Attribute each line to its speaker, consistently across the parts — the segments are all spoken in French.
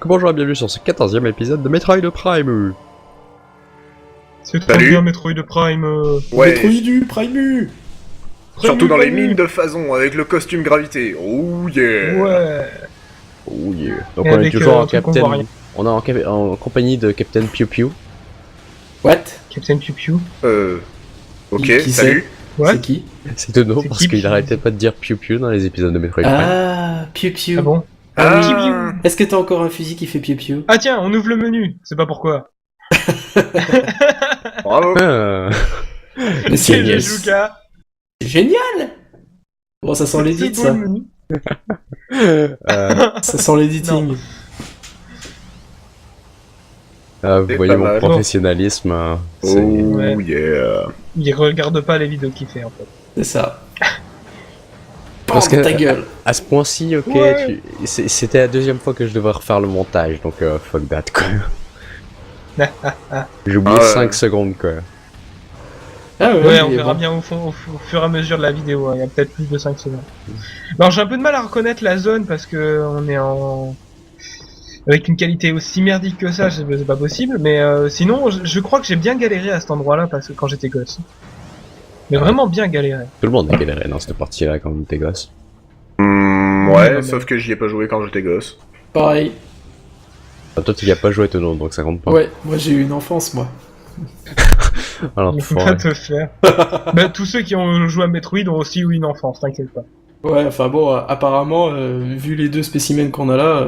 Speaker 1: Donc bonjour et bienvenue sur ce 14e épisode de Metroid Prime.
Speaker 2: C'est trop bien Metroid Prime.
Speaker 3: Ouais.
Speaker 4: Metroid Prime.
Speaker 3: Surtout dans les mines de Phazon avec le costume gravité. Oh yeah.
Speaker 2: Ouais.
Speaker 1: Oh yeah. Donc
Speaker 2: Et
Speaker 1: on est
Speaker 2: avec,
Speaker 1: toujours en
Speaker 2: truc qu'on voit
Speaker 1: Captain.
Speaker 2: rien.
Speaker 1: On est en compagnie de Captain Pew Pew.
Speaker 4: What?
Speaker 2: Captain Pew Pew.
Speaker 3: Ok,
Speaker 4: Qui
Speaker 3: salut.
Speaker 2: Ouais.
Speaker 4: C'est qui?
Speaker 1: C'est Dono
Speaker 2: C'est
Speaker 1: parce
Speaker 2: qui,
Speaker 1: qu'il
Speaker 2: Pew
Speaker 1: arrêtait pas de dire Pew Pew dans les épisodes de Metroid Prime.
Speaker 4: Ah, Pew Pew.
Speaker 2: Ah bon?
Speaker 3: Ah.
Speaker 4: Est-ce que t'as encore un fusil qui fait Pew Pew?
Speaker 2: Ah tiens, on ouvre le menu. C'est pas pourquoi.
Speaker 3: Bravo.
Speaker 1: Ah.
Speaker 4: Mais
Speaker 2: C'est
Speaker 4: c'est
Speaker 2: Juka.
Speaker 4: génial! Bon, ça sent l'édit,
Speaker 2: beau
Speaker 4: ça.
Speaker 2: le menu.
Speaker 4: Ça sent l'éditing.
Speaker 1: Vous
Speaker 3: C'est
Speaker 1: voyez
Speaker 3: pas
Speaker 1: mon
Speaker 3: mal.
Speaker 1: professionnalisme.
Speaker 3: Oh
Speaker 2: Ouais.
Speaker 3: yeah.
Speaker 2: Il regarde pas les vidéos qu'il fait en fait.
Speaker 4: C'est ça.
Speaker 1: Parce
Speaker 4: Bande
Speaker 1: que-
Speaker 4: ta gueule.
Speaker 1: À ce point-ci, ok,
Speaker 2: Ouais.
Speaker 1: c'était la deuxième fois que je devais refaire le montage, donc fuck that quoi. J'ai oublié
Speaker 3: Ah ouais.
Speaker 1: 5 secondes quoi.
Speaker 4: Ah
Speaker 2: Ouais,
Speaker 4: il
Speaker 2: on
Speaker 4: est
Speaker 2: verra
Speaker 4: bon.
Speaker 2: bien au fur et à mesure de la vidéo. Hein. Il y a peut-être plus de 5 secondes. Alors j'ai un peu de mal à reconnaître la zone parce que on est en avec une qualité aussi merdique que ça, c'est pas possible. Mais sinon, je crois que j'ai bien galéré à cet endroit-là parce que quand j'étais gosse. Mais vraiment bien galéré.
Speaker 1: Tout le monde a galéré dans cette partie-là quand on était gosse.
Speaker 3: Ouais,
Speaker 2: non, mais-
Speaker 3: sauf que j'y ai pas joué quand j'étais gosse.
Speaker 4: Pareil.
Speaker 1: Enfin, toi tu y as pas joué Dono, donc ça compte pas.
Speaker 4: Ouais, moi j'ai eu une enfance, moi.
Speaker 1: Alors
Speaker 2: Il faut
Speaker 1: faut
Speaker 2: pas te faire. Bah, tous ceux qui ont joué à Metroid ont aussi eu une enfance, t'inquiète pas.
Speaker 4: Ouais, enfin bon, apparemment, vu les deux spécimens qu'on a là,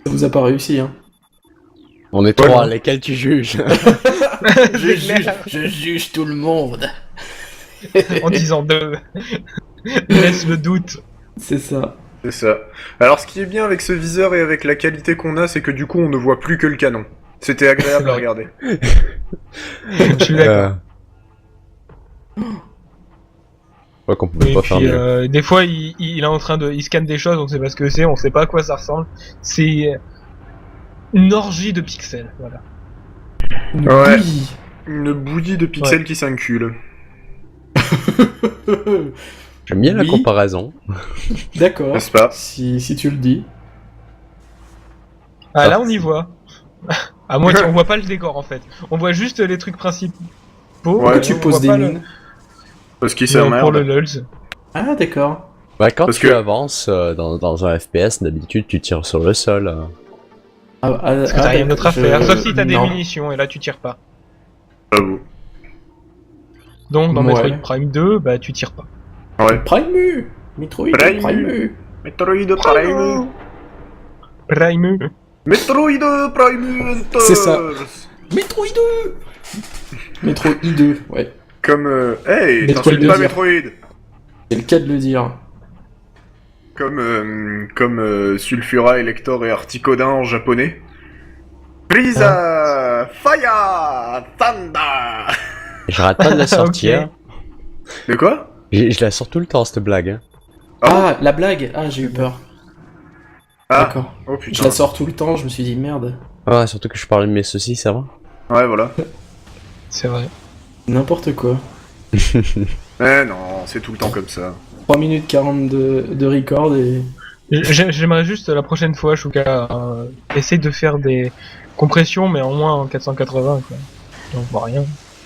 Speaker 4: ça vous a pas réussi, hein.
Speaker 1: On est
Speaker 3: Ouais,
Speaker 1: trois,
Speaker 3: non.
Speaker 1: lesquels tu juges?
Speaker 4: Je juge tout le monde.
Speaker 2: En disant deux. Laisse le doute.
Speaker 4: C'est ça.
Speaker 3: C'est ça. Alors ce qui est bien avec ce viseur et avec la qualité qu'on a, c'est que du coup on ne voit plus que le canon. C'était agréable à regarder.
Speaker 2: Je suis d'accord.
Speaker 1: Quoi qu'on pouvait
Speaker 2: Et
Speaker 1: pas faire
Speaker 2: puis,
Speaker 1: mieux.
Speaker 2: des fois, il est en train de, il scanne des choses, on sait pas ce que c'est, on sait pas à quoi ça ressemble. C'est une orgie de pixels, voilà.
Speaker 3: Ouais.
Speaker 4: Oui.
Speaker 3: Une bouillie de pixels qui s'incule.
Speaker 1: J'aime bien la
Speaker 4: oui.
Speaker 1: comparaison.
Speaker 4: D'accord.
Speaker 3: N'est-ce pas?
Speaker 4: Si tu le dis.
Speaker 2: Ah, là, on y voit. À moitié, on voit pas le décor, en fait. On voit juste les trucs principaux.
Speaker 4: Pourquoi
Speaker 3: Ouais,
Speaker 4: tu
Speaker 2: on
Speaker 4: poses
Speaker 2: voit
Speaker 4: des
Speaker 2: pas
Speaker 4: mines?
Speaker 3: Parce qu'il
Speaker 2: le... pour le
Speaker 3: s'emmerde.
Speaker 2: lulz.
Speaker 4: Ah, d'accord.
Speaker 1: Bah, quand
Speaker 3: Parce
Speaker 1: tu
Speaker 3: que-
Speaker 1: avances dans un FPS, d'habitude tu tires sur le sol.
Speaker 2: Parce que t'as rien d'autre à faire, sauf si t'as des
Speaker 4: non.
Speaker 2: munitions, et là, tu tires pas.
Speaker 3: J'avoue.
Speaker 2: Donc, dans
Speaker 4: Ouais.
Speaker 2: Metroid Prime 2, bah, tu tires pas.
Speaker 3: Ouais.
Speaker 4: Prime Metroid
Speaker 3: Prime.
Speaker 4: Prime
Speaker 3: Metroid Prime.
Speaker 2: Prime.
Speaker 3: Metroid Prime.
Speaker 4: C'est ça. Metroid 2 Metroid 2, ouais.
Speaker 3: Comme hey,
Speaker 4: Metroid
Speaker 3: t'insultes pas
Speaker 4: 2.
Speaker 3: Metroid.
Speaker 4: C'est le cas de le dire.
Speaker 3: Comme Sulfura, Elector et Articodin en japonais. Brisa, Fire, Thunder.
Speaker 1: J'arrête pas de la sortir.
Speaker 3: De quoi?
Speaker 1: Je la sors tout le temps cette blague. Hein.
Speaker 4: Ah, la blague. Ah, j'ai eu peur.
Speaker 3: Ah,
Speaker 4: D'accord.
Speaker 3: oh
Speaker 4: Je
Speaker 3: putain.
Speaker 4: la sors tout le temps, je me suis dit merde.
Speaker 1: Ah, surtout que je parlais de mes saucisses avant.
Speaker 3: Ouais, voilà.
Speaker 2: C'est vrai.
Speaker 4: N'importe quoi.
Speaker 3: Eh non, c'est tout le temps comme ça.
Speaker 4: 3 minutes 40 de record et...
Speaker 2: J'aimerais juste la prochaine fois, Shuka, essayer de faire des compressions, mais en moins en 480, quoi. Donc, bah, rien.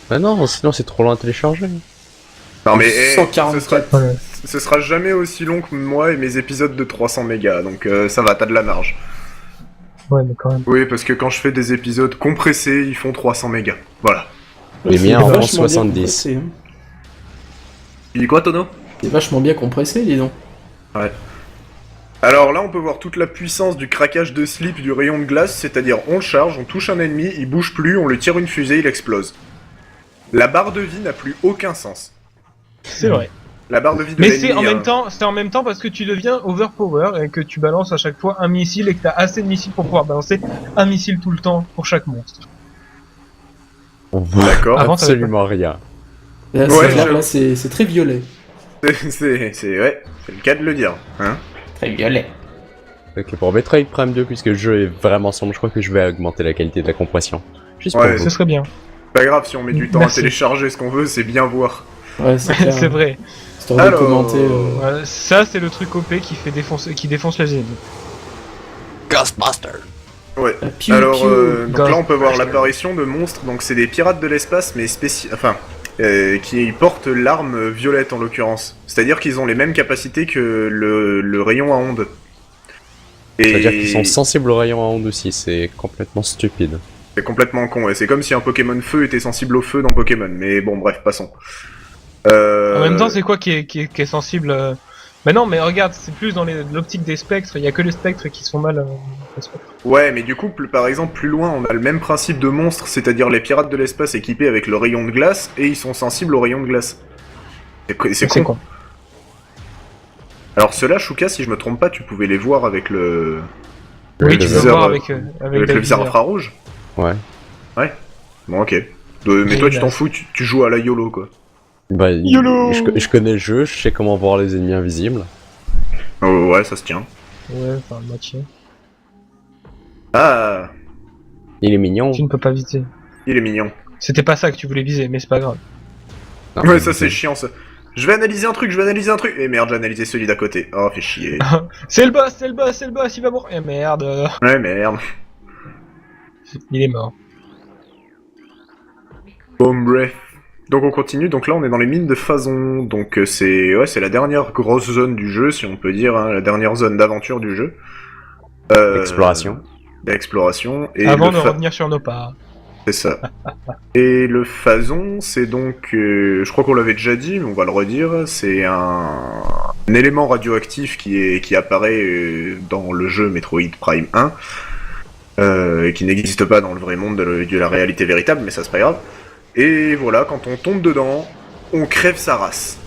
Speaker 1: Bah non, sinon c'est trop loin à télécharger.
Speaker 3: Non mais
Speaker 4: 144.
Speaker 3: ce sera jamais aussi long que moi et mes épisodes de 300 mégas, donc ça va, t'as de la marge.
Speaker 2: Ouais, mais quand même.
Speaker 3: Oui, parce que quand je fais des épisodes compressés, ils font 300 mégas. Voilà.
Speaker 1: Les
Speaker 4: C'est
Speaker 1: miens en
Speaker 4: vachement
Speaker 1: font
Speaker 4: bien
Speaker 1: 70.
Speaker 4: compressé, hein.
Speaker 3: Il dit quoi, Tono?
Speaker 4: C'est vachement bien compressé, dis donc.
Speaker 3: Ouais. Alors là, on peut voir toute la puissance du craquage de slip du rayon de glace, c'est-à-dire on le charge, on touche un ennemi, il bouge plus, on le tire une fusée, il explose. La barre de vie n'a plus aucun sens.
Speaker 2: C'est vrai.
Speaker 3: La barre de vie de
Speaker 2: Mais
Speaker 3: l'ennemi,
Speaker 2: c'est en même temps parce que tu deviens overpower et que tu balances à chaque fois un missile et que t'as assez de missiles pour pouvoir balancer un missile tout le temps pour chaque monstre.
Speaker 1: On voit
Speaker 3: D'accord.
Speaker 2: Avant, t'avais
Speaker 1: absolument rien.
Speaker 4: Là,
Speaker 3: Ouais,
Speaker 4: c'est clair,
Speaker 3: je-
Speaker 4: là, c'est très violet.
Speaker 3: Ouais, c'est le cas de le dire. Hein.
Speaker 4: Très violet.
Speaker 1: Ok, pour Metroid Prime 2, puisque le jeu est vraiment sombre, je crois que je vais augmenter la qualité de la compression. Juste
Speaker 3: Ouais,
Speaker 1: pour
Speaker 2: Ce
Speaker 1: vous.
Speaker 2: serait bien.
Speaker 3: Pas grave, si on met du temps
Speaker 2: Merci.
Speaker 3: à télécharger ce qu'on veut, c'est bien voir.
Speaker 4: Ouais, c'est clair.
Speaker 2: C'est vrai.
Speaker 4: Histoire de
Speaker 3: Alors,
Speaker 4: commenter.
Speaker 2: Ça, c'est le truc OP qui défonce les ennemis.
Speaker 1: Ghostbuster.
Speaker 3: Ouais.
Speaker 4: Piu,
Speaker 3: Alors,
Speaker 4: piu.
Speaker 3: donc
Speaker 2: Ghost.
Speaker 3: là, on peut voir l'apparition de monstres. Donc, c'est des pirates de l'espace, mais qui portent l'arme violette en l'occurrence. C'est-à-dire qu'ils ont les mêmes capacités que le rayon à ondes.
Speaker 1: C'est-à-dire qu'ils sont sensibles aux rayons à ondes aussi, c'est complètement stupide.
Speaker 3: C'est complètement con. Et c'est comme si un Pokémon feu était sensible au feu dans Pokémon. Mais bon, bref, passons.
Speaker 2: En même temps, c'est quoi qui est sensible Mais non, mais regarde, c'est plus dans l'optique des spectres. Il y a que les spectres qui sont mal. Les spectres.
Speaker 3: Ouais, mais du coup, par exemple, plus loin, on a le même principe de monstre, c'est-à-dire les pirates de l'espace équipés avec le rayon de glace, et ils sont sensibles au rayon de glace. C'est con. Alors ceux-là, Shuka, si je me trompe pas, tu pouvais les voir avec le...
Speaker 2: Oui,
Speaker 3: le
Speaker 2: tu peux
Speaker 3: viseur,
Speaker 2: voir avec
Speaker 3: le viseur infrarouge.
Speaker 1: Ouais.
Speaker 3: Bon, ok. Mais toi, tu t'en fous, tu joues à la YOLO, quoi.
Speaker 1: Bah,
Speaker 2: YOLO.
Speaker 1: je connais le jeu, je sais comment voir les ennemis invisibles.
Speaker 3: Oh, ouais, ça se tient.
Speaker 2: Ouais, enfin, moitié.
Speaker 3: Ah,
Speaker 1: Il est mignon.
Speaker 2: Tu ne peux pas viser.
Speaker 3: il est mignon.
Speaker 2: C'était pas ça que tu voulais viser, mais c'est pas grave.
Speaker 1: Non,
Speaker 3: Ouais,
Speaker 1: mais
Speaker 3: ça c'est chiant, ça. Je vais analyser un truc. Et merde, j'ai analysé celui d'à côté. Oh, fait chier.
Speaker 2: C'est le boss, il va mourir. Eh merde,
Speaker 3: Ouais, merde.
Speaker 2: il est mort.
Speaker 3: Bon, bref. Donc on continue, donc là on est dans les mines de Phazon, donc c'est la dernière grosse zone du jeu, si on peut dire, hein, la dernière zone d'aventure du jeu.
Speaker 1: Exploration.
Speaker 3: D'exploration. Et
Speaker 2: Avant de revenir sur nos pas.
Speaker 3: C'est ça. Et le Phazon, c'est donc, je crois qu'on l'avait déjà dit, mais on va le redire, c'est un élément radioactif qui apparaît dans le jeu Metroid Prime 1, et qui n'existe pas dans le vrai monde de la réalité véritable, mais ça c'est pas grave. Et voilà, quand on tombe dedans, on crève sa race.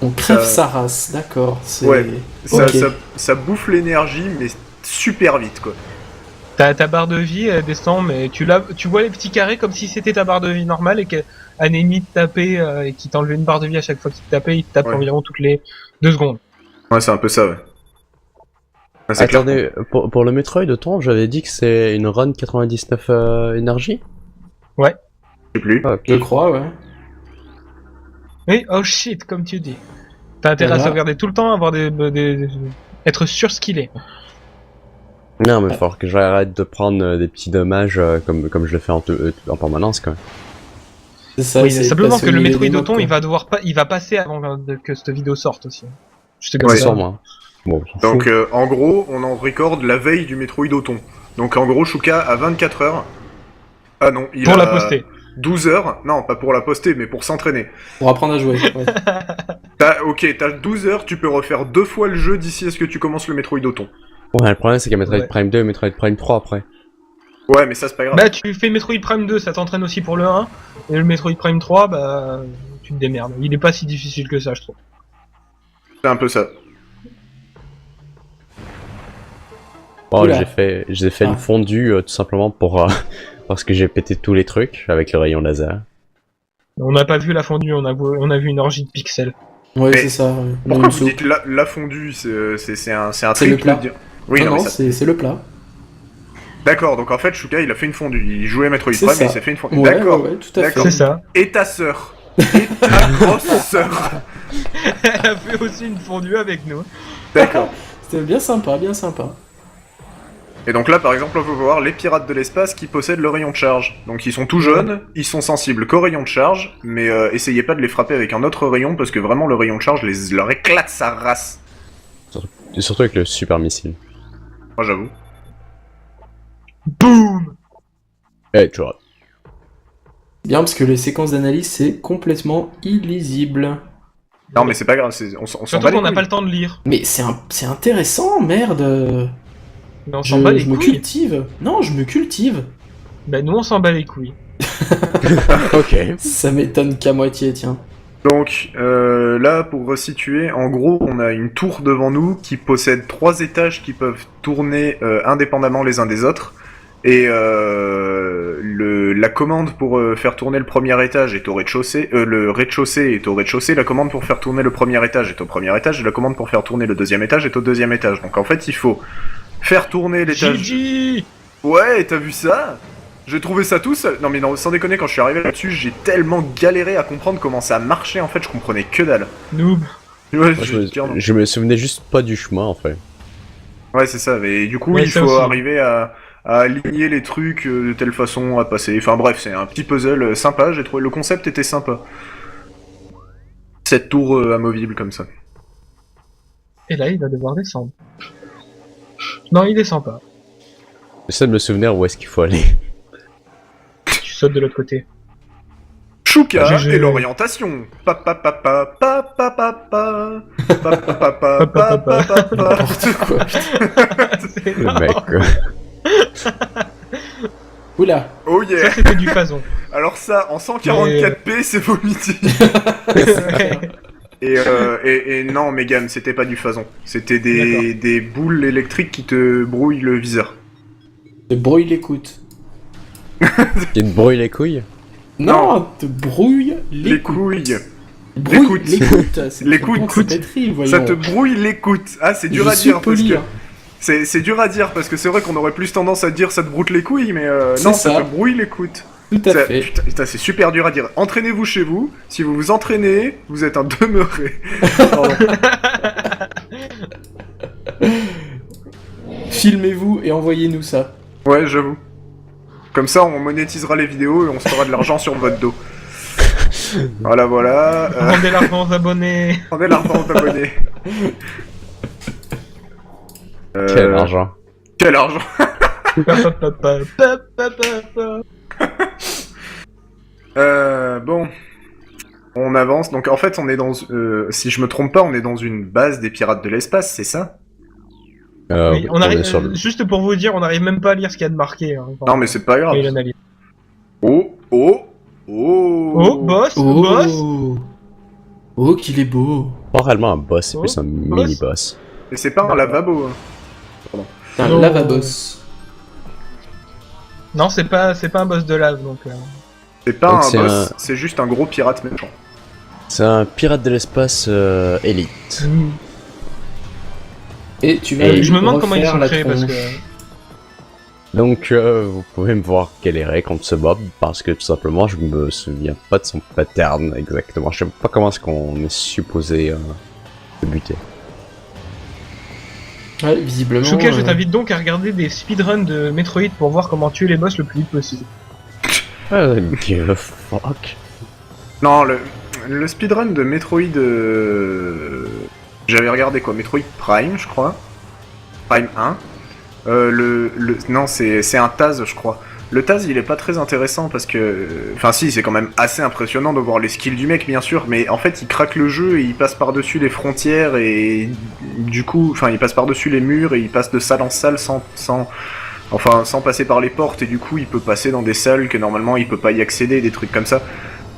Speaker 4: On crève sa race, d'accord.
Speaker 3: Ouais,
Speaker 4: Ok.
Speaker 3: ça bouffe l'énergie, mais super vite, quoi.
Speaker 2: Ta barre de vie elle descend, mais tu vois les petits carrés comme si c'était ta barre de vie normale et qu'un ennemi te tapait et qui t'enlevait une barre de vie à chaque fois qu'il te tapait, il te tape
Speaker 3: Ouais.
Speaker 2: environ toutes les 2 secondes.
Speaker 3: Ouais, c'est un peu ça, ouais. Ah, c'est clair.
Speaker 1: Attendez, pour le Metroid, autant j'avais dit que c'est une run 99 énergie.
Speaker 3: Je sais plus.
Speaker 1: Ah, ok.
Speaker 4: Je crois, ouais.
Speaker 2: Oui, oh shit, comme tu dis. T'as intérêt à
Speaker 4: Voilà.
Speaker 2: sauvegarder tout le temps, avoir être sûr ce qu'il est.
Speaker 1: Non, mais faut que j'arrête de prendre des petits dommages comme je le fais en permanence, quand même.
Speaker 4: C'est ça.
Speaker 2: Oui,
Speaker 4: c'est
Speaker 2: simplement
Speaker 4: parce
Speaker 2: que le
Speaker 4: il y a
Speaker 2: Metroid
Speaker 4: des modes,
Speaker 2: Auton,
Speaker 4: quoi.
Speaker 2: il va passer avant que cette vidéo sorte aussi. Je te
Speaker 3: Ouais.
Speaker 2: ça.
Speaker 1: Sur moi. Bon, on s'en
Speaker 3: Donc,
Speaker 1: fout.
Speaker 3: en gros, on en record la veille du Metroid Auton. Donc, en gros, Shuka a 24 heures. Ah non, il
Speaker 2: Pour
Speaker 3: a
Speaker 2: la poster.
Speaker 3: 12 heures. Non, pas pour la poster, mais pour s'entraîner.
Speaker 4: Pour apprendre à jouer. Ouais.
Speaker 3: T'as 12 heures, tu peux refaire 2 fois le jeu d'ici à ce que tu commences le Metroid Auton.
Speaker 1: Ouais, le problème c'est qu'il y a Metroid
Speaker 2: Ouais.
Speaker 1: Prime 2 et Metroid Prime 3 après.
Speaker 3: Ouais, mais ça, c'est pas grave.
Speaker 2: Bah, tu fais Metroid Prime 2, ça t'entraîne aussi pour le 1. Et le Metroid Prime 3, bah, tu te démerdes. Il est pas si difficile que ça, je trouve.
Speaker 3: C'est un peu ça.
Speaker 1: Bon,
Speaker 4: Oula.
Speaker 1: j'ai fait
Speaker 4: Ah.
Speaker 1: une fondue tout simplement pour parce que j'ai pété tous les trucs avec le rayon laser.
Speaker 2: On n'a pas vu la fondue, on a vu une orgie de pixels.
Speaker 4: Ouais,
Speaker 3: Mais
Speaker 4: c'est ça. Ouais.
Speaker 3: Pourquoi
Speaker 4: Une
Speaker 3: vous
Speaker 4: soupe.
Speaker 3: dites la fondue? C'est un
Speaker 4: C'est
Speaker 3: trick
Speaker 4: le plat.
Speaker 3: de dire- Oui, non,
Speaker 4: non,
Speaker 3: mais
Speaker 4: non,
Speaker 3: ça...
Speaker 4: c'est le plat.
Speaker 3: D'accord, donc en fait, Shuka, il a fait une fondue. Il jouait Metroid
Speaker 4: C'est
Speaker 3: Prime,
Speaker 4: ça.
Speaker 3: mais il s'est fait une fondue.
Speaker 4: Ouais,
Speaker 3: D'accord.
Speaker 4: ouais, tout à fait.
Speaker 3: D'accord.
Speaker 2: C'est ça.
Speaker 3: Et ta sœur. Et ta grosse sœur.
Speaker 2: Elle a fait aussi une fondue avec nous.
Speaker 3: D'accord.
Speaker 4: C'était bien sympa, bien sympa.
Speaker 3: Et donc là, par exemple, on peut voir les pirates de l'espace qui possèdent le rayon de charge. Donc ils sont tout jeunes, ils sont sensibles qu'au rayon de charge, mais essayez pas de les frapper avec un autre rayon, parce que vraiment, le rayon de charge leur éclate sa race.
Speaker 1: Et surtout avec le super missile.
Speaker 3: Moi, j'avoue.
Speaker 2: Boum.
Speaker 1: Eh, tu vois.
Speaker 4: Bien, parce que les séquences d'analyse, c'est complètement illisible.
Speaker 3: Non, mais c'est pas grave, on s'en
Speaker 2: Surtout
Speaker 3: bat les
Speaker 2: qu'on n'a
Speaker 3: couilles.
Speaker 2: pas le temps de lire.
Speaker 4: Mais c'est intéressant, merde.
Speaker 2: Mais on s'en bat les
Speaker 4: Je me
Speaker 2: couilles.
Speaker 4: cultive. Non, je me cultive.
Speaker 2: Bah, nous, on s'en bat les couilles.
Speaker 1: Ok.
Speaker 4: Ça m'étonne qu'à moitié, tiens.
Speaker 3: Donc là, pour resituer, en gros, on a une tour devant nous qui possède 3 étages qui peuvent tourner indépendamment les uns des autres. Et la commande pour faire tourner le premier étage est au rez-de-chaussée. Le rez-de-chaussée est au rez-de-chaussée. La commande pour faire tourner le premier étage est au premier étage. Et la commande pour faire tourner le deuxième étage est au deuxième étage. Donc en fait, il faut faire tourner l'étage.
Speaker 2: GG.
Speaker 3: Ouais, t'as vu ça? J'ai trouvé ça tout seul. Non mais non, sans déconner, quand je suis arrivé là-dessus, j'ai tellement galéré à comprendre comment ça marchait. En fait, je comprenais que dalle.
Speaker 2: Noob.
Speaker 3: Ouais,
Speaker 1: Moi,
Speaker 3: je veux dire, non.
Speaker 1: je me souvenais juste pas du chemin en fait.
Speaker 3: Ouais, c'est ça. Et du coup,
Speaker 2: Ouais,
Speaker 3: il
Speaker 2: ça
Speaker 3: faut
Speaker 2: aussi.
Speaker 3: arriver à aligner les trucs de telle façon à passer. Enfin bref, c'est un petit puzzle sympa. J'ai trouvé le concept était sympa. Cette tour amovible comme ça.
Speaker 2: Et là, il va devoir descendre. Non, il descend pas.
Speaker 1: J'essaie de me souvenir où est-ce qu'il faut aller.
Speaker 2: Tu sautes de l'autre côté.
Speaker 3: Chouka
Speaker 2: GG.
Speaker 3: et l'orientation. Pa pa pa pa pa pa pa pa pa pa pa pa pa pa pa.
Speaker 4: N'importe quoi.
Speaker 2: C'est
Speaker 1: Le
Speaker 2: marrant.
Speaker 1: mec, quoi.
Speaker 4: Oula.
Speaker 3: Oh
Speaker 2: Ça,
Speaker 3: yeah.
Speaker 2: c'était du phasson.
Speaker 3: Alors ça, en 144p, c'est vomitif. Et non, Megan, c'était pas du phasson. C'était des boules électriques qui te brouillent le viseur.
Speaker 4: Te brouille l'écoute.
Speaker 1: Il te brouille les couilles.
Speaker 4: Non, te brouille
Speaker 3: Les
Speaker 4: l'écoute.
Speaker 3: couilles.
Speaker 4: Brouille
Speaker 3: L'écoute.
Speaker 4: l'écoute. C'est
Speaker 3: L'écoute.
Speaker 4: pour cette pétrie, voyons.
Speaker 3: Ça te brouille l'écoute. Ah, c'est dur
Speaker 4: Je
Speaker 3: à
Speaker 4: suis
Speaker 3: dire parce
Speaker 4: poli,
Speaker 3: que
Speaker 4: hein.
Speaker 3: c'est dur à dire parce que c'est vrai qu'on aurait plus tendance à dire ça te broute les couilles, mais
Speaker 4: C'est
Speaker 3: non,
Speaker 4: ça.
Speaker 3: ça te brouille l'écoute.
Speaker 4: Tout à
Speaker 3: Ça-
Speaker 4: fait.
Speaker 3: Putain, c'est super dur à dire. Entraînez-vous chez vous. Si vous vous entraînez, vous êtes un demeuré. Pardon.
Speaker 4: Filmez-vous et envoyez-nous ça.
Speaker 3: Ouais, j'avoue. Comme ça, on monétisera les vidéos et on se fera de l'argent sur votre dos. Voilà, voilà.
Speaker 2: Rendez l'argent aux abonnés.
Speaker 3: Rendez l'argent d'abonnés.
Speaker 1: Quel argent.
Speaker 3: Quel argent. Bon. On avance. Donc, en fait, on est dans... si je me trompe pas, on est dans une base des pirates de l'espace, c'est ça?
Speaker 2: Oui, on arrive,
Speaker 1: est sur le...
Speaker 2: juste pour vous dire, on n'arrive même pas à lire ce qu'il y a de marqué. Hein,
Speaker 3: Non, mais c'est pas grave.
Speaker 2: et l'analyse.
Speaker 3: Oh, oh, oh.
Speaker 2: Oh, boss, boss.
Speaker 4: Oh, qu'il est beau.
Speaker 1: Pas réellement un boss, c'est
Speaker 2: Oh,
Speaker 1: plus un mini-boss.
Speaker 3: Et c'est pas un lavabo. Hein.
Speaker 4: Un
Speaker 2: Non.
Speaker 4: lavabos.
Speaker 2: Non, c'est pas un boss de lave, donc...
Speaker 3: C'est pas
Speaker 1: Donc
Speaker 3: un
Speaker 1: c'est
Speaker 3: boss,
Speaker 1: un-
Speaker 3: c'est juste un gros pirate méchant.
Speaker 1: C'est un pirate de l'espace élite.
Speaker 4: Et tu vas
Speaker 1: Et
Speaker 2: je me demande comment ils
Speaker 4: refaire
Speaker 2: sont
Speaker 4: la
Speaker 2: créés, parce
Speaker 4: tronche.
Speaker 2: que...
Speaker 1: Donc vous pouvez me voir galérer contre ce mob parce que tout simplement je me souviens pas de son pattern exactement. Je sais pas comment est-ce qu'on est supposé le buter.
Speaker 4: Ouais, visiblement.
Speaker 2: Chouka, je t'invite donc à regarder des speedruns de Metroid pour voir comment tuer les boss le plus vite possible.
Speaker 1: Give a fuck.
Speaker 3: Non, le speedrun de Metroid... J'avais regardé quoi, Metroid Prime, je crois. Prime 1. Non, c'est un Taz, je crois. Le Taz, il est pas très intéressant parce que... Enfin si, c'est quand même assez impressionnant de voir les skills du mec, bien sûr, mais en fait, il craque le jeu et il passe par-dessus les frontières et du coup... Enfin, il passe par-dessus les murs et il passe de salle en salle sans passer par les portes et du coup, il peut passer dans des salles que normalement, il peut pas y accéder, des trucs comme ça.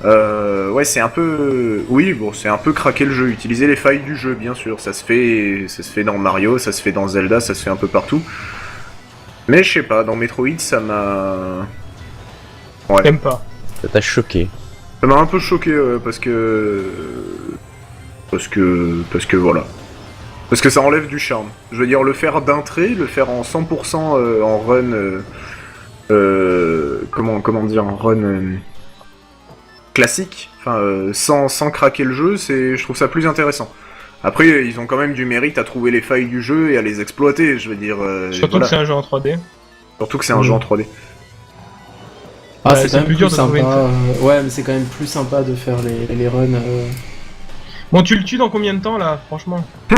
Speaker 3: Ouais, c'est un peu... Oui, bon, c'est un peu craquer le jeu, utiliser les failles du jeu, bien sûr. Ça se fait dans Mario, ça se fait dans Zelda, ça se fait un peu partout. Mais je sais pas, dans Metroid, ça m'a... Ouais.
Speaker 2: T'aimes pas.
Speaker 1: Ça t'a choqué.
Speaker 3: Ça m'a un peu choqué, parce que voilà. Parce que ça enlève du charme. Je veux dire, le faire d'un trait, le faire en 100% en run... comment dire, en run... classique, enfin sans craquer le jeu, je trouve ça plus intéressant. Après, ils ont quand même du mérite à trouver les failles du jeu et à les exploiter, je veux dire.
Speaker 2: Surtout
Speaker 3: voilà.
Speaker 2: que c'est un jeu en 3D.
Speaker 3: Surtout que c'est un jeu en 3D.
Speaker 4: Ah,
Speaker 2: Ouais,
Speaker 4: c'est
Speaker 2: c'est
Speaker 4: quand même
Speaker 2: plus
Speaker 4: plus
Speaker 2: dur de trouver
Speaker 4: sympa. Ouais, mais c'est quand même plus sympa de faire les runs.
Speaker 2: Bon, tu le tues dans combien de temps, là, franchement?
Speaker 4: 2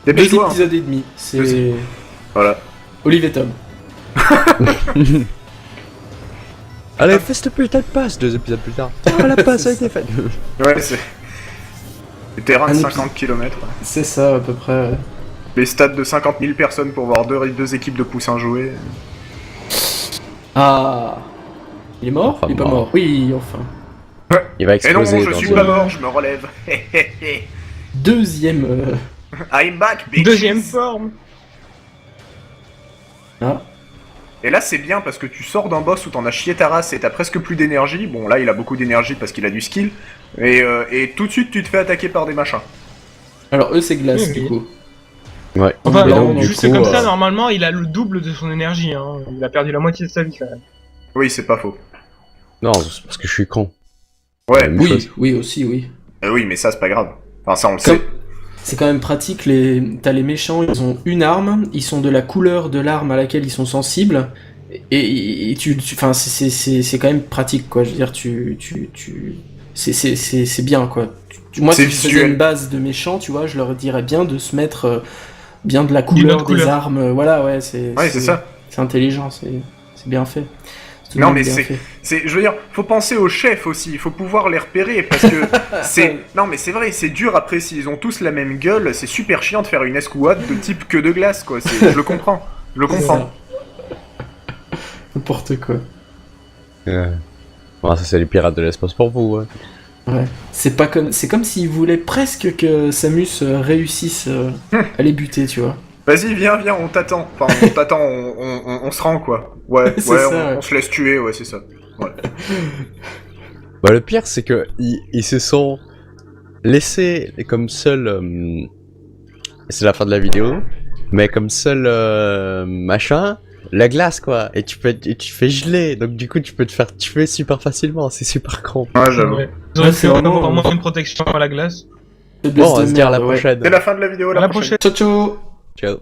Speaker 3: Dépêche-toi, hein.
Speaker 4: épisodes et demi. C'est
Speaker 3: Deux- Voilà.
Speaker 4: Olive et Tom.
Speaker 1: Allez, fais cette putain de passe 2 épisodes plus tard. Ah, la passe a été faite.
Speaker 3: Ouais, c'est... Les terrains de
Speaker 4: Un
Speaker 3: 50 km.
Speaker 4: C'est ça, à peu près.
Speaker 3: Les stades de 50 000 personnes pour voir deux équipes de poussins jouer.
Speaker 4: Ah. Il est mort
Speaker 1: Enfin,
Speaker 4: Il est pas
Speaker 1: mort.
Speaker 4: mort. Oui, enfin.
Speaker 1: Il va
Speaker 3: Et non,
Speaker 1: exploser
Speaker 3: je
Speaker 1: dans
Speaker 3: suis
Speaker 1: une-
Speaker 3: pas mort, je me relève.
Speaker 4: Deuxième.
Speaker 3: I'm back, bitches.
Speaker 2: Deuxième forme.
Speaker 4: Ah.
Speaker 3: Et là, c'est bien parce que tu sors d'un boss où t'en as chié ta race et t'as presque plus d'énergie. Bon, là, il a beaucoup d'énergie parce qu'il a du skill. Et tout de suite, tu te fais attaquer par des machins.
Speaker 4: Alors, eux, c'est glace,
Speaker 2: Oui,
Speaker 4: du
Speaker 2: oui.
Speaker 4: coup.
Speaker 1: Ouais.
Speaker 2: Enfin,
Speaker 1: Mais
Speaker 2: non,
Speaker 1: donc, du
Speaker 2: juste
Speaker 1: coup,
Speaker 2: comme ça, normalement, il a le double de son énergie. Hein. Il a perdu la moitié de sa vie, quand même.
Speaker 3: Oui, c'est pas faux.
Speaker 1: Non, c'est parce que je suis con.
Speaker 3: Ouais,
Speaker 1: Même
Speaker 4: Oui,
Speaker 1: chose.
Speaker 4: oui, aussi, oui.
Speaker 3: oui, mais ça, c'est pas grave. Enfin, ça, on le
Speaker 4: Comme-
Speaker 3: sait.
Speaker 4: c'est quand même pratique. T'as les méchants, ils ont une arme, ils sont de la couleur de l'arme à laquelle ils sont sensibles, et enfin, c'est quand même pratique, quoi. Je veux dire, c'est bien, quoi. Moi,
Speaker 3: C'est
Speaker 4: si je faisais
Speaker 3: visuel.
Speaker 4: une base de méchants, tu vois, je leur dirais bien de se mettre bien de la couleur
Speaker 2: autre
Speaker 4: des
Speaker 2: couleur.
Speaker 4: armes. Voilà, ouais,
Speaker 3: Ouais, c'est ça.
Speaker 4: c'est intelligent, c'est bien fait. C'est tout de
Speaker 3: Non,
Speaker 4: même
Speaker 3: mais
Speaker 4: bien
Speaker 3: c'est-
Speaker 4: fait.
Speaker 3: Je veux dire, faut penser aux chefs aussi, il faut pouvoir les repérer parce que c'est. Non, mais c'est vrai, c'est dur après s'ils ont tous la même gueule, c'est super chiant de faire une escouade de type queue de glace, quoi. Je le comprends. Je le comprends.
Speaker 4: N'importe quoi.
Speaker 1: Bon, ça c'est les pirates de l'espace pour vous. Hein.
Speaker 4: Ouais. C'est comme s'ils voulaient presque que Samus réussisse à les buter, tu vois.
Speaker 3: Vas-y, viens, on t'attend. Enfin, on t'attend, on se rend, quoi. Ouais,
Speaker 4: C'est
Speaker 3: ouais,
Speaker 4: ça,
Speaker 3: on
Speaker 4: ouais.
Speaker 3: se laisse tuer, ouais, c'est ça.
Speaker 1: Bah, le pire c'est que ils se sont laissés comme seul. C'est la fin de la vidéo, mais comme seul machin, la glace quoi. Et tu fais geler, donc du coup tu peux te faire tuer super facilement. C'est super con.
Speaker 3: Ouais, j'avoue.
Speaker 2: Ouais. Ils auraient
Speaker 4: Ouais, c'est
Speaker 2: pu
Speaker 4: vraiment-
Speaker 2: avoir moins une protection à la glace.
Speaker 4: Faiblesse
Speaker 1: Bon, on va
Speaker 4: de
Speaker 1: se dire à la
Speaker 4: merde, ouais.
Speaker 1: prochaine.
Speaker 3: C'est la fin de la vidéo,
Speaker 2: À la prochaine.
Speaker 4: Ciao, ciao.
Speaker 1: Ciao.